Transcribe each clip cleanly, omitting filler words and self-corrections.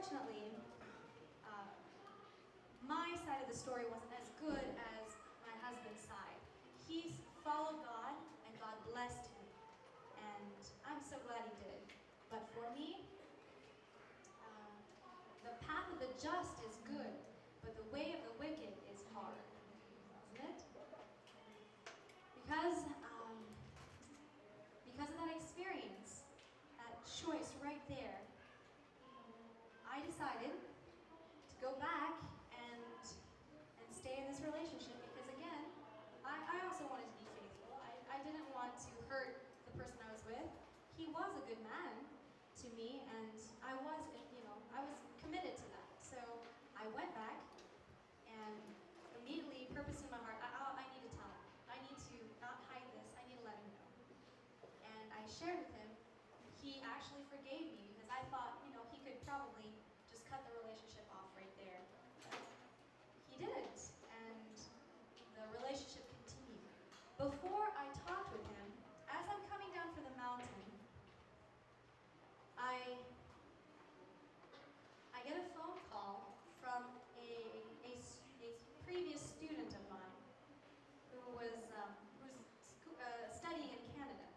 unfortunately, uh, my side of the story wasn't as good as my husband's side. He followed God, and God blessed him. And I'm so glad he did. But for me, the path of the just is good, but the way of the wicked is hard. Isn't it? Because of that experience, that choice right there, I decided to go back and stay in this relationship because, again, I also wanted to be faithful. I didn't want to hurt the person I was with. He was a good man to me, and I was committed to that. So I went back and immediately purposed in my heart, I need to tell him. I need to not hide this. I need to let him know. And I shared with him. He actually forgave me because I thought, he could probably just cut the relationship off right there. But he didn't, and the relationship continued. Before I talked with him, as I'm coming down from the mountain, I get a phone call from a previous student of mine who was studying in Canada.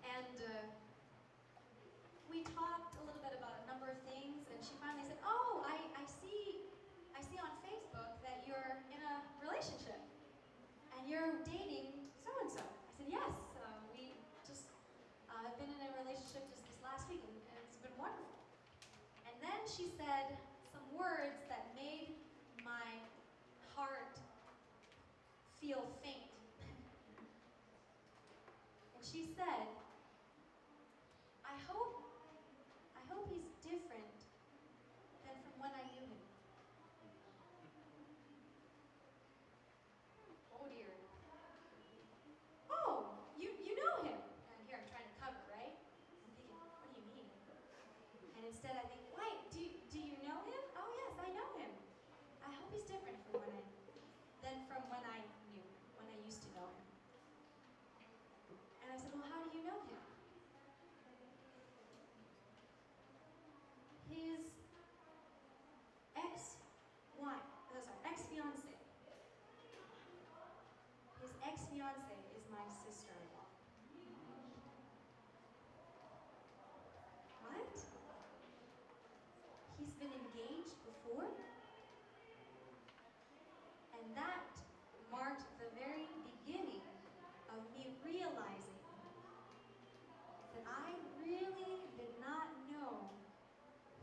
And we talked a little bit about a number of things, and she finally said, "Oh, I see on Facebook that you're in a relationship, and you're dating so-and-so." I said, "Yes, we just have been in a relationship just this last week, and it's been wonderful." And then she said some words that made my heart feel faint. And she said, I hope he's different than from when I knew him." Oh dear. "Oh, you know him." And here I'm trying to cover, right? I'm thinking, what do you mean? And instead I think, wait, do you know him? "Oh yes, I know him. I hope he's different from when I knew, when I used to know him." And I said, "Well, how do you know him?" His ex-fiance. His ex-fiance is my sister-in-law. What? He's been engaged before? And that marked the very beginning of me realizing that I really did not know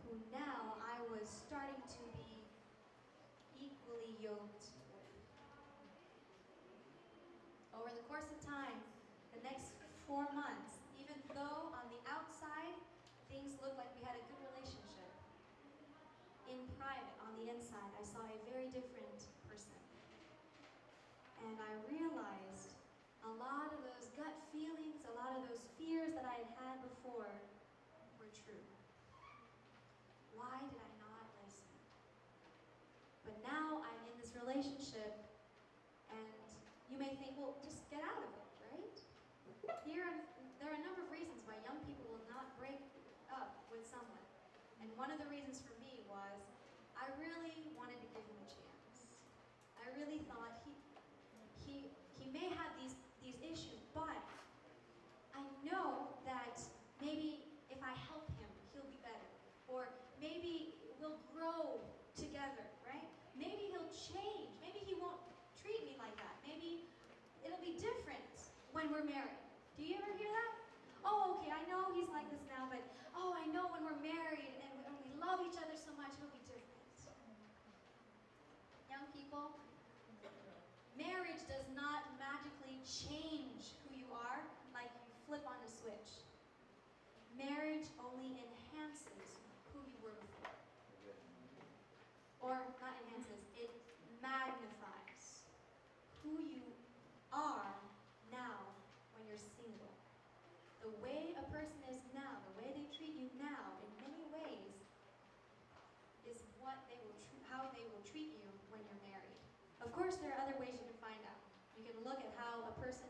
who now I was starting to be equally yoked with. Over the course of time, the next 4 months, even though on the outside things looked like we had a good relationship, in private, on the inside, I saw a very different person. And I realized a lot of those gut feelings, a lot of those fears that I had had before were true. Why did I not listen? But now I'm in this relationship, and you may think, well, just get out of it, right? There are a number of reasons why young people will not break up with someone. And one of the reasons for me was I really wanted to give him a chance. I really thought he may have these issues, but I know that maybe if I help him, he'll be better. Or maybe we'll grow together, right? Maybe he'll change. Maybe he won't treat me like that. Maybe it'll be different when we're married. Do you ever hear that? "Oh, okay, I know he's like this now, but I know when we're married and when we love each other so much, it'll be different." Young people, marriage does not magically change who you are like you flip on a switch. Marriage only enhances who you were before. Or not enhances, it magnifies who you are now when you're single. The way a person is now, the way they treat you now, in many ways, is how they will treat you when you're married. Of course, there are other ways you can find out. You can look at how a person